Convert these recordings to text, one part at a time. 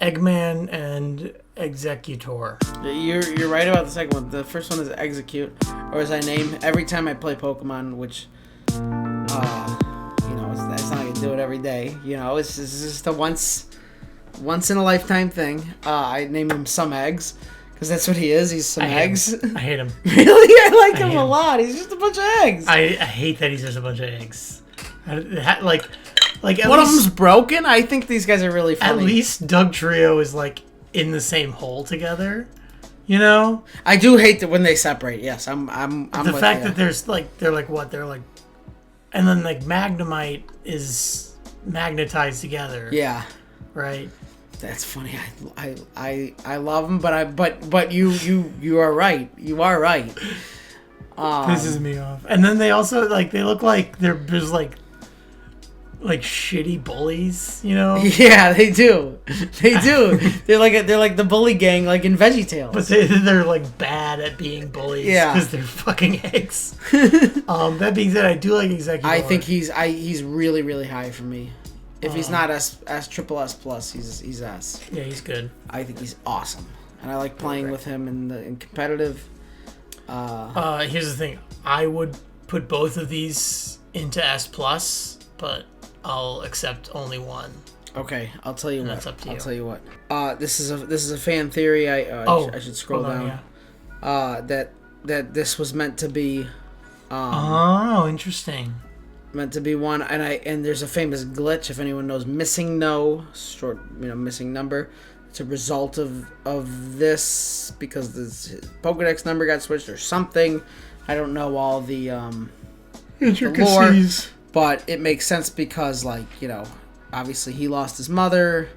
Eggman and Executor. You're right about the second one. The first one is Execute, or as I name every time I play Pokemon, which, it's not like I do it every day. It's just a once in a lifetime thing. I name him Some Eggs. Because that's what he is. He's some eggs. I hate him. Really? I like him a lot. He's just a bunch of eggs. I hate that he's just a bunch of eggs. Like one of them's broken. I think these guys are really funny. At least Doug Trio is like in the same hole together. You know? I do hate that when they separate. Yes, I'm the fact that they're like what? They're like, and then like Magnemite is magnetized together. Yeah. Right. That's funny. I love him, but you are right. You are right. Pisses me off. And then they also they look like they're just like shitty bullies, you know? Yeah, they do. They do. they're like the bully gang, like in VeggieTales. But they're like bad at being bullies. Yeah, because they're fucking eggs. That being said, I do like Executor. I think he's really really high for me. If he's not triple S plus, he's S. Yeah, he's good. I think he's awesome, and I like playing with him in competitive. Here's the thing: I would put both of these into S plus, but I'll accept only one. Okay, I'll tell you what. That's up to you. I'll tell you what. This is a fan theory. I should scroll down. Yeah. That this was meant to be. Interesting. Meant to be one, and there's a famous glitch. If anyone knows missing no short, missing number, it's a result of this because the Pokedex number got switched or something. I don't know all the intricacies, but it makes sense because obviously he lost his mother,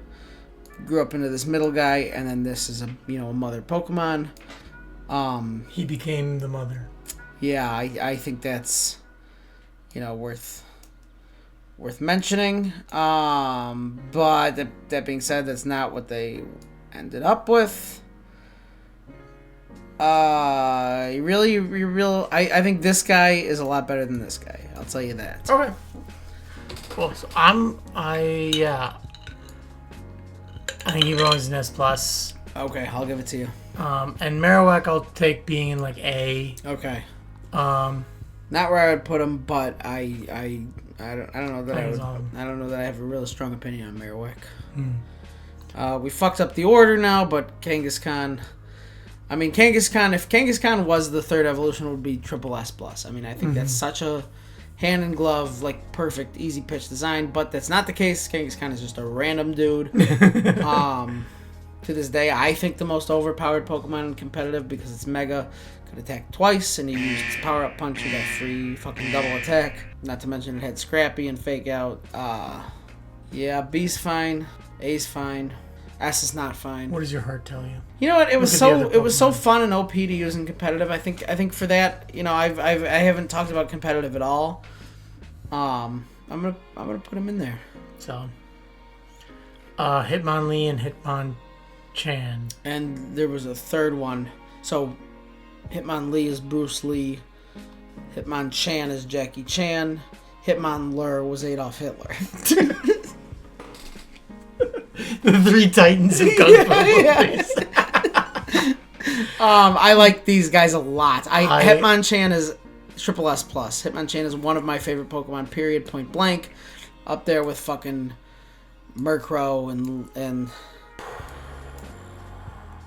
grew up into this middle guy, and then this is a mother Pokemon. He became the mother. Yeah, I think that's. Worth mentioning. But that being said, that's not what they ended up with. I think this guy is a lot better than this guy. I'll tell you that. Okay. Cool. So I think he belongs in S plus. Okay, I'll give it to you. And Marowak I'll take being in A. Okay. Not where I would put him, but I don't know that I don't know that I have a really strong opinion on Marowak. We fucked up the order now, but Kangaskhan. I mean, Kangaskhan. If Kangaskhan was the third evolution, it would be triple S plus. I mean, I think that's such a hand in glove, perfect, easy pitch design. But that's not the case. Kangaskhan is just a random dude. To this day, I think the most overpowered Pokemon in competitive because it's Mega. Attack twice, and he used his power-up punch. He got free fucking double attack. Not to mention it had Scrappy and Fake Out. Yeah, B's fine. A's fine. S is not fine. What does your heart tell you? You know what? It was so fun and OP to use in competitive. I think for that, I haven't talked about competitive at all. I'm gonna put him in there. So, Hitmonlee and Hitmonchan. And there was a third one. So. Hitmonlee is Bruce Lee. Hitmonchan is Jackie Chan. Hitmonlee was Adolf Hitler. The three titans of Kung Fu movies. I like these guys a lot. Hitmonchan is triple S plus. Hitmonchan is one of my favorite Pokemon. Period. Point blank. Up there with fucking Murkrow and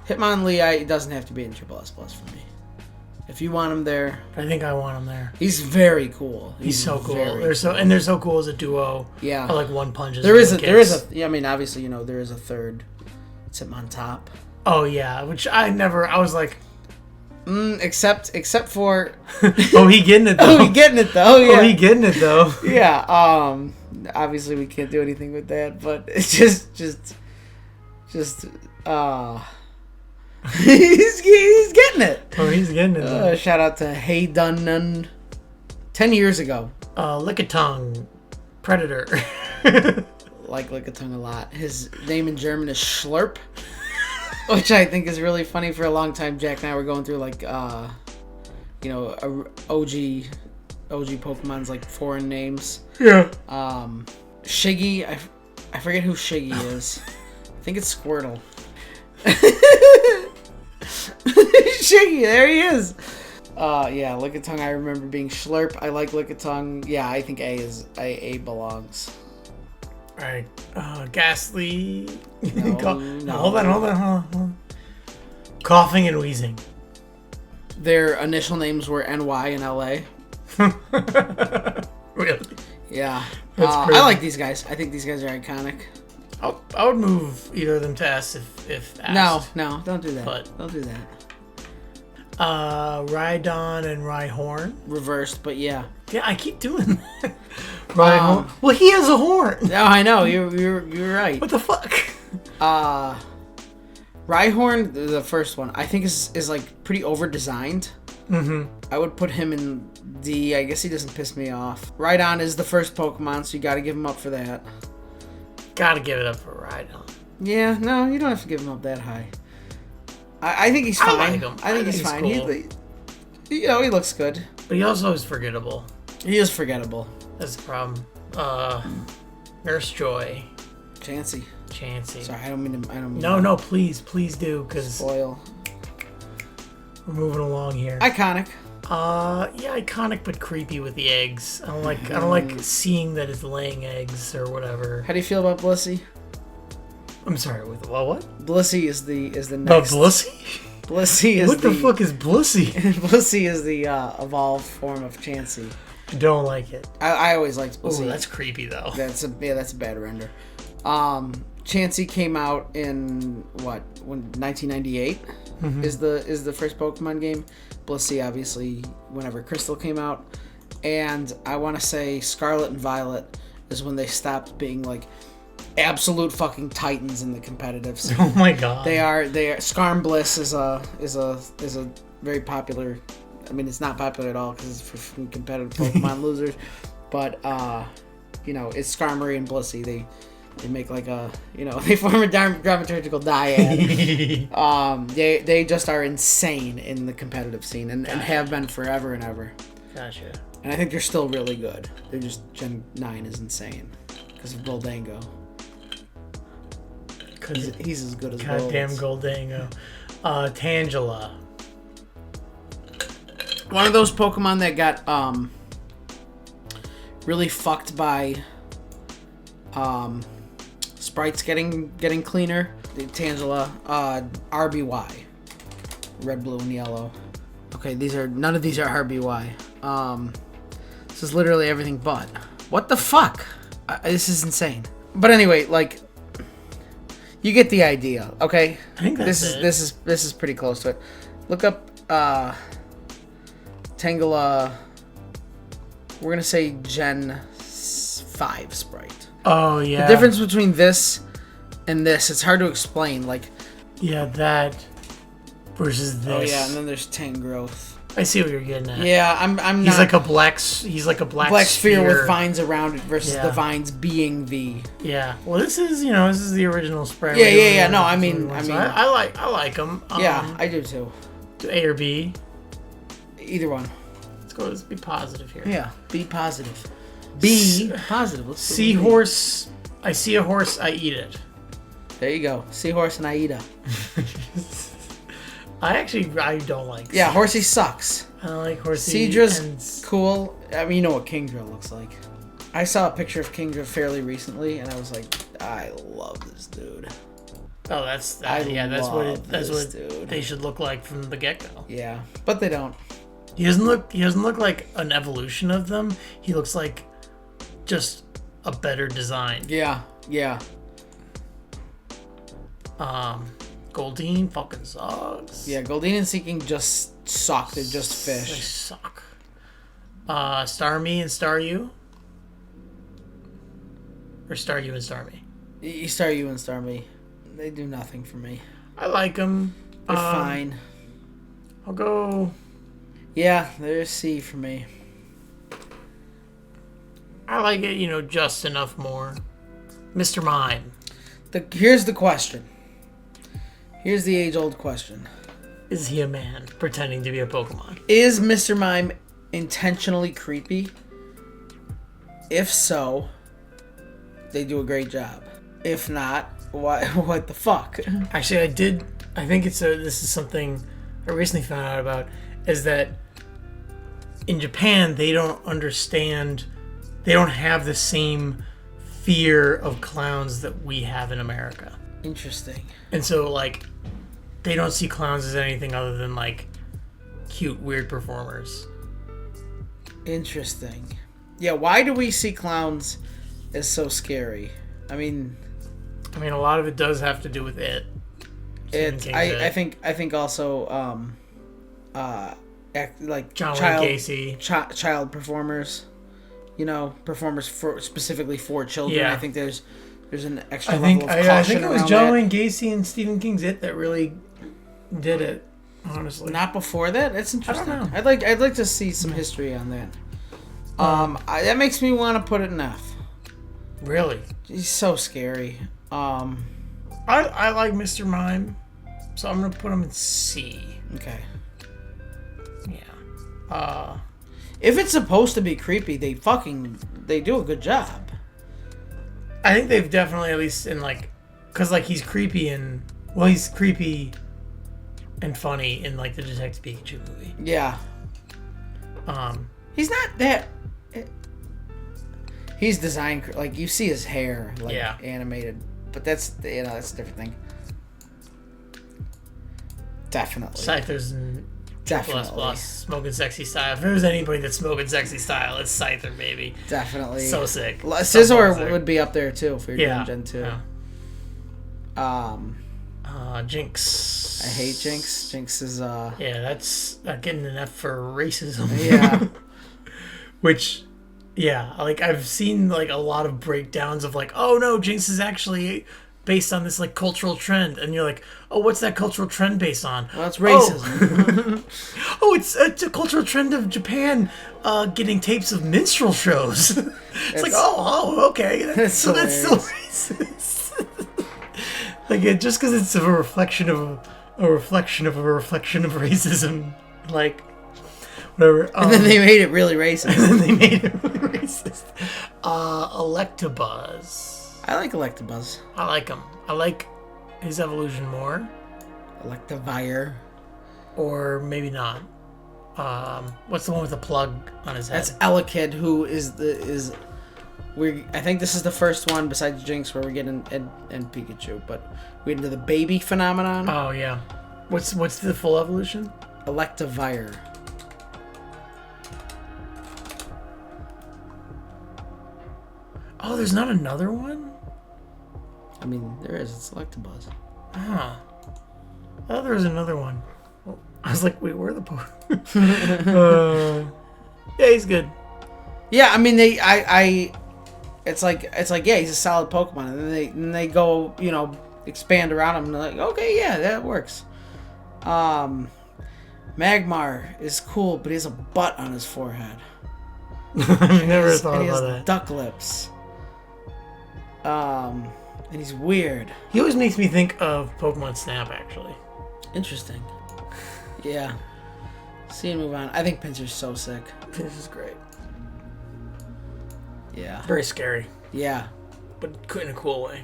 Hitmonlee. It doesn't have to be in triple S plus for me. If you want him there, I think I want him there. He's very cool. He's so cool. They're so cool as a duo. Yeah, I like one punches. There is a. Yeah, I mean, obviously, there is a third. It's him on top. Oh yeah, which I was like, except for. Oh, he getting it though. Yeah. Oh, he getting it though. Yeah. Obviously, we can't do anything with that, but it's just. He's getting it. Oh, he's getting it. Shout out to Hey Dunnan. 10 years ago. Lickitung. Predator. Like Lickitung a lot. His name in German is Schlurp. Which I think is really funny. For a long time, Jack and I were going through OG Pokemon's foreign names. Yeah. Shiggy. I forget who Shiggy is. I think it's Squirtle. Shiggy, there he is. Yeah, Lickitung, I remember being Schlurp. I like Lickitung. Yeah, I think A belongs. Alright. Ghastly. No. Hold on. Coughing and wheezing. Their initial names were NY and LA. Really? Yeah. That's I like these guys. I think these guys are iconic. I would move either of them to S if asked. No, don't do that. But don't do that. Rhydon and Rhyhorn. Reversed, but yeah. Yeah, I keep doing that. Rhyhorn. Well, he has a horn. No, I know. You're right. What the fuck? Rhyhorn, the first one, I think is like pretty over designed. Mm-hmm. I would put him in D. I guess he doesn't piss me off. Rhydon is the first Pokemon, so you got to give him up for that. Gotta give it up for Rhydon. Yeah, no, you don't have to give him up that high. I think he's fine. I like him. I think he's fine. Cool. He looks good. But he also is forgettable. He is forgettable. That's the problem. Nurse Joy. Chansey. Sorry, I don't mean to. No, please do, because spoil. We're moving along here. Iconic. Yeah, iconic but creepy with the eggs. I don't like seeing that it's laying eggs or whatever. How do you feel about Blissey? I'm sorry, with what? Blissey is the next. Blissey? Blissey is what the fuck is Blissey? Blissey is the evolved form of Chansey. I don't like it. I always liked Blissey. Oh, that's creepy though. That's a bad render. Chansey came out in 1998 is the first Pokemon game. Blissey obviously whenever Crystal came out, and I want to say Scarlet and Violet is when they stopped being like absolute fucking titans in the competitive scene. Oh my god. They are Skarmbliss is a very popular. I mean, it's not popular at all because it's for competitive Pokemon losers, but it's Skarmory and Blissey. They make like a they form a dramaturgical dyad. They just are insane in the competitive scene and have been forever and ever. Gotcha. And I think they're still really good. They're just Gen 9 is insane because of Goldango. He's as good as goddamn Goldango. Tangela. One of those Pokemon that got really fucked by sprites getting cleaner. The Tangela, RBY, red, blue, and yellow. Okay, none of these are RBY. This is literally everything but. What the fuck? This is insane. But anyway, like, you get the idea, okay? I think that's this is pretty close to it. Look up Tangela. We're gonna say Gen 5 Sprite. Oh yeah. The difference between this and this, it's hard to explain. Like, yeah, that versus this. Oh yeah, and then there's Tangrowth. I see what you're getting at. Yeah, I'm he's not. He's like a black sphere with vines around it versus the vines being the. Yeah. Well, this is the original Sprite. Yeah. No, I mean, I like them. Yeah, I do too. A or B. Either one. Let's be positive here. Yeah, be positive. Be positive. Seahorse. I see a horse, I eat it. There you go. Seahorse and Aida. I don't like. Yeah, Horsey sucks. I don't like Horsey. Seedra's cool. I mean, you know what Kingdra looks like. I saw a picture of Kingdra fairly recently, and I was like, I love this dude. Oh, that's what they should look like from the get-go. Yeah, but they don't. He doesn't look like an evolution of them. He looks like just a better design. Yeah. Goldeen fucking sucks. Yeah, Goldeen and Seeking just suck. They're just fish. They suck. Starmie and Staryu? Or Staryu and Starmie? Staryu and Starmie. They do nothing for me. I like them. They're fine. I'll go... Yeah, they're a C for me. I like it, just enough more. Mr. Mime. Here's the question. Here's the age-old question. Is he a man pretending to be a Pokemon? Is Mr. Mime intentionally creepy? If so, they do a great job. If not, Why? What the fuck? Actually, I think this is something I recently found out about, is that in Japan, they don't have the same fear of clowns that we have in America. Interesting. And so, like, they don't see clowns as anything other than, like, cute, weird performers. Interesting. Yeah, why do we see clowns as so scary? I mean, a lot of it does have to do with it. I think also like John Wayne Gacy, child performers, performers specifically for children. Yeah. I think there's an extra level of caution. I think it was John that. Wayne Gacy and Stephen King's It that really did it. Honestly, not before that. That's interesting. I don't know. I'd like to see some history on that. That makes me want to put it in F. Really? He's so scary. I like Mr. Mime, so I'm gonna put him in C. Okay. Yeah. If it's supposed to be creepy, they do a good job. I think they've definitely, at least in because he's creepy and he's creepy and funny in the Detective Pikachu movie. Yeah. He's not that. He's designed you see his hair animated, but that's that's a different thing. Definitely. Scyther's definitely smoking sexy style. If there's anybody that's smoking sexy style, it's Scyther, baby. Definitely. So sick. Scizor would be up there too if we were doing Gen 2. Yeah. Jinx. I hate Jinx. Jinx is Yeah, that's getting an F for racism. Yeah. Which, yeah, I've seen a lot of breakdowns of oh no, Jinx is actually based on this cultural trend, and you're like, oh, what's that cultural trend based on? Well, it's racism. Oh, it's a cultural trend of Japan getting tapes of minstrel shows. It's okay, that's still racist. Just because it's a reflection of a reflection of a reflection of racism, whatever. And then they made it really racist. Electabuzz. I like Electabuzz. I like him. I like his evolution more. Electivire. Or maybe not. What's the one with the plug on his head? That's Elekid, who I think this is the first one besides Jinx where we get in Pikachu, but we get into the baby phenomenon. Oh yeah. What's the full evolution? Electivire. Oh, there's not another one? I mean, there is. It's Electabuzz. Huh. I thought there was another one. Well, I was like, wait, where are the yeah, he's good. Yeah, I mean, it's like, yeah, he's a solid Pokemon, and then they go, expand around him, and they're like, okay, yeah, that works. Magmar is cool, but he has a butt on his forehead. I've never thought about that. Duck lips. And he's weird. He always makes me think of Pokemon Snap, actually. Interesting. Yeah. See and move on. I think Pinsir's so sick. This is great. Yeah. Very scary. Yeah. But in a cool way.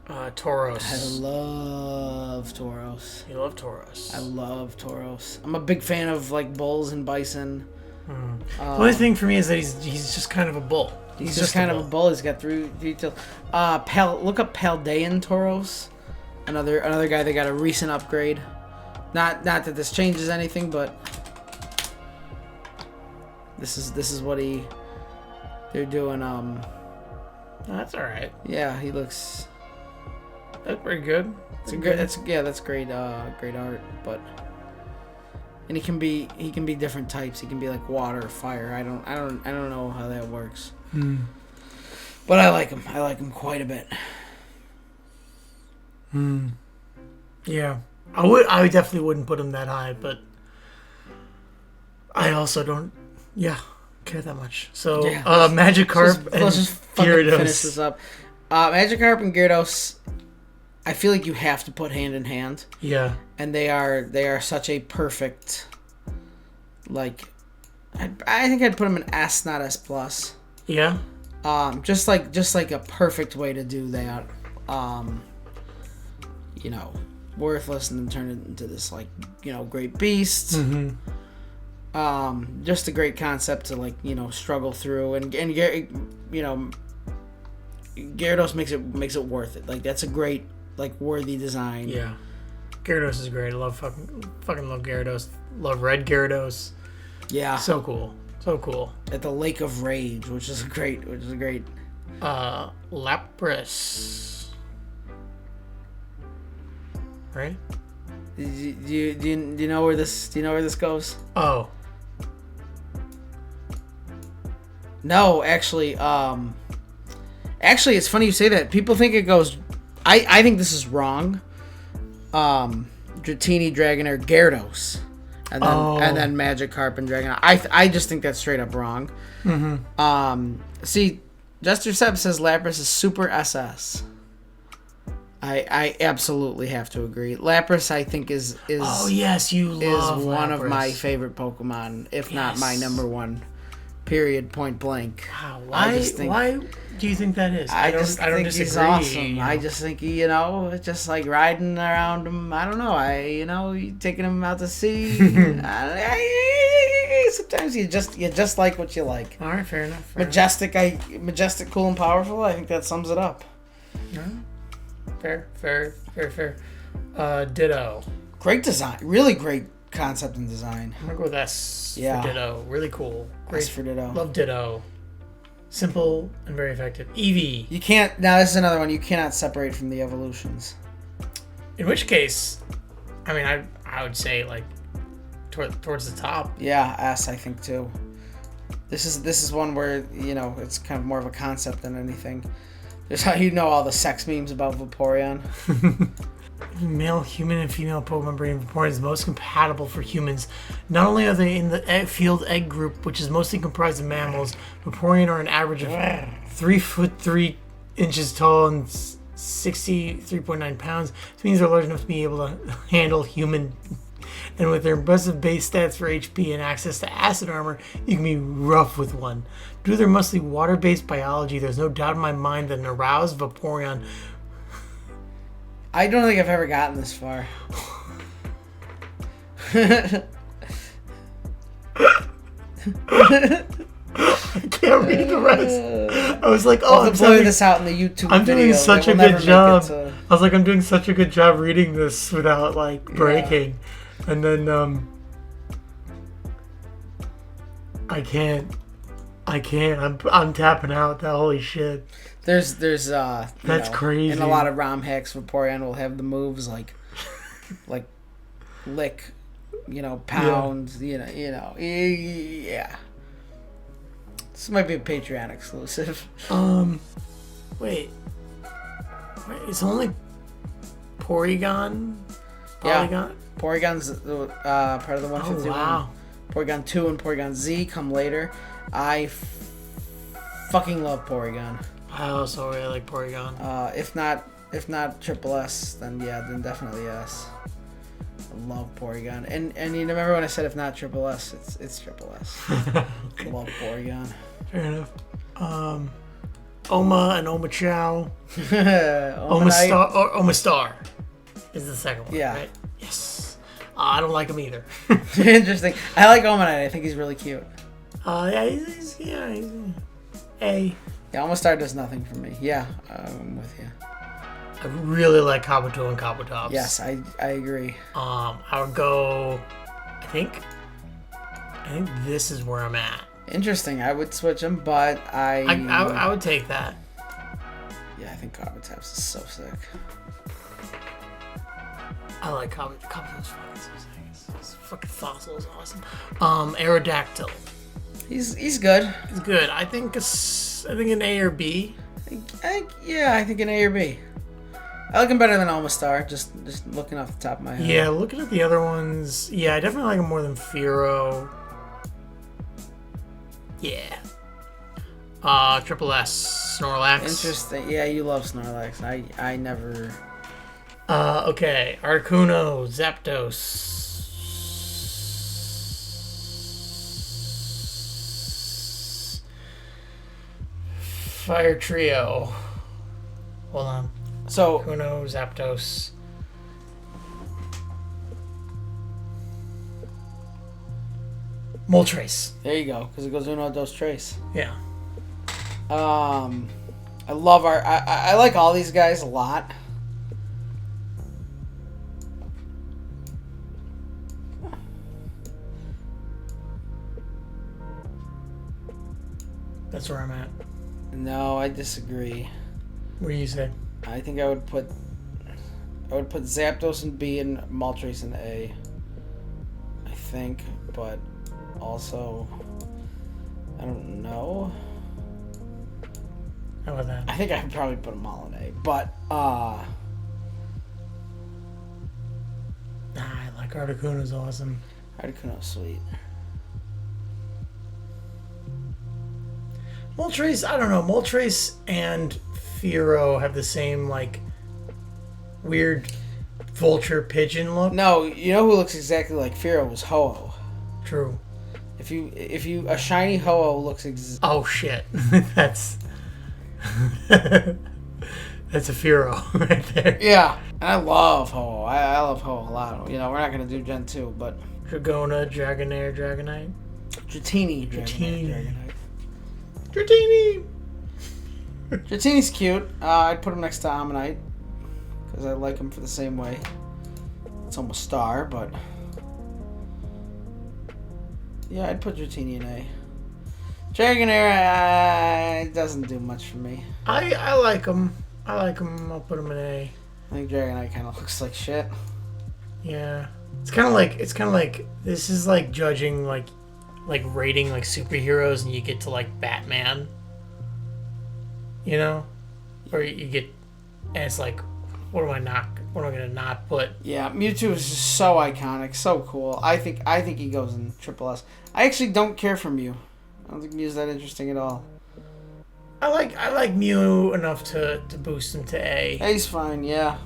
Tauros. I love Tauros. You love Tauros. I love Tauros. I'm a big fan of bulls and bison. The only thing for me is that he's just kind of a bull. He's just kind of a bull. He's got three tails. Look up Paldean Tauros. Another guy that got a recent upgrade. Not that this changes anything, but this is what they're doing. That's all right. Yeah, he looks. That's pretty good. That's great. Great art, but. And he can be different types. He can be water, fire. I don't know how that works. But I like him. I like him quite a bit. Yeah. I definitely wouldn't put him that high, but I also don't care that much. So Magikarp let's just Gyarados. Finish this up. Magikarp and Gyarados, I feel like you have to put hand in hand. Yeah. And they are such a perfect, I think I'd put them in S, not S+. Yeah. Just like a perfect way to do that. Worthless and then turn it into this great beast. Mm-hmm. Just a great concept to struggle through and Gyarados makes it worth it. Like that's a great worthy design. Yeah, Gyarados is great. I love fucking love Gyarados. Love red Gyarados. Yeah, so cool. At the Lake of Rage, which is a great. Lapras. Right? Do you know where this? Do you know where this goes? Oh. No, actually, it's funny you say that. People think it goes. I think this is wrong. Dratini, Dragonair, Gyarados, and then Magikarp and Dragonair. I just think that's straight up wrong. Mm-hmm. See, Jester Seb says Lapras is Super SS. I absolutely have to agree. Lapras, I think is oh yes, you love is one Lapras. of my favorite Pokemon, if not my number one. Period. Point blank. Wow. Why do you think that is? I don't think disagree. He's awesome. I just think just like riding around him. I don't know. Taking him out to sea. Sometimes you just like what you like. All right, fair enough. Majestic, cool, and powerful. I think that sums it up. Fair. Ditto. Great design. Really great concept and design. I'm gonna go with S for Ditto. Really cool. Great S for Ditto. Love Ditto. Simple and very effective. Eevee. You can't. Now this is another one you cannot separate from the evolutions. In which case, I mean, I would say towards the top. Yeah, S I think too. This is one where it's kind of more of a concept than anything. There's how all the sex memes about Vaporeon. Male, human, and female Pokemon breeding Vaporeon is most compatible for humans. Not only are they in the field egg group, which is mostly comprised of mammals, Vaporeon are an average of 3 foot 3 inches tall and 63.9 pounds. This means they're large enough to be able to handle human. And with their impressive base stats for HP and access to acid armor, you can be rough with one. Due to their mostly water-based biology, there's no doubt in my mind that an aroused Vaporeon. I don't think I've ever gotten this far. I can't read the rest. I was like, I'll play this out in the YouTube I'm video. doing such a good job. I was like, I'm doing such a good job reading this without breaking. Yeah. And then I can't. I'm tapping out. Holy shit. There's that's crazy. In a lot of ROM hacks, Vaporeon will have the moves like lick, pound, yeah. This might be a Patreon exclusive. Wait, it's only Porygon? Yeah, Porygon's part of the 151. Oh, wow. Porygon 2 and Porygon Z come later. I fucking love Porygon. I also really like Porygon. If not Triple S, then definitely S. I love Porygon. And you remember when I said if not Triple S, it's Triple S. Okay. Love Porygon. Fair enough. Oma and Oma Chow. Omastar is the second one, right? Yes. I don't like him either. Interesting. I like Omanite. I think he's really cute. Yeah, he's A. Yeah, Omastar does nothing for me. Yeah, I'm with you. I really like Kabuto and Kabutops. Yes, I agree. I would go. I think this is where I'm at. Interesting. I would switch them, but I would take that. Yeah, I think Kabutops is so sick. I like Kabuto's fucking so sick. His fucking fossil is awesome. Aerodactyl. He's good. He's good. I think an A or B. I think an A or B. I like him better than Omastar, just looking off the top of my head. Yeah, looking at the other ones, I definitely like him more than Fearow. Yeah. Triple S, Snorlax. Interesting. Yeah, you love Snorlax. I never... Okay. Articuno, Zapdos. Fire Trio. Hold on. So Kuno, Zapdos. Moltres. There you go, because it goes Uno, Dos, Tres. Yeah. I love I like all these guys a lot. That's where I'm at. No, I disagree. What do you say? I think I would put Zapdos in B and Moltres in A. I think, but also I don't know. How about that? I think I would probably put them all in A, but I like Articuno's awesome. Articuno's sweet. Moltres, I don't know. Moltres and Fearow have the same, like, weird vulture pigeon look. No, you know who looks exactly like Fearow was Ho-Oh. True. If you a shiny Ho-Oh looks oh shit. That's a Fearow right there. Yeah, and I love Ho-Oh. I love Ho-Oh a lot. You know, we're not gonna do Gen 2, but Dragona, Dragonair, Dragonite. Dratini, Dragonite. Dratini! Dratini's cute. I'd put him next to Ammonite because I like him for the same way. It's almost star, but yeah, I'd put Dratini in A. Dragonair doesn't do much for me. I like him. I'll put him in A. I think Dragonite kind of looks like shit. Yeah, it's kind of like this is like judging like rating like superheroes, and you get to like Batman. You know, or you get, and it's like, what am I gonna not put? Yeah, Mewtwo is just so iconic, so cool. I think he goes in Triple S. I actually don't care for Mew. I don't think Mew's that interesting at all. I like Mew enough to boost him to A. A's fine, yeah.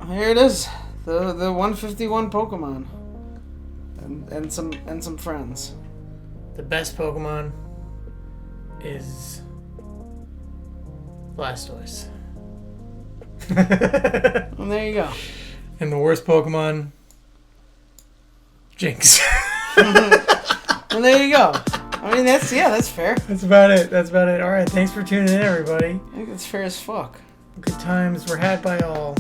Here it is, the 151 Pokemon, and some friends. The best Pokemon is Blastoise. Well, there you go. And the worst Pokemon, Jinx. And there you go. I mean, that's fair. That's about it. All right, thanks for tuning in, everybody. I think that's fair as fuck. Good times were had by all.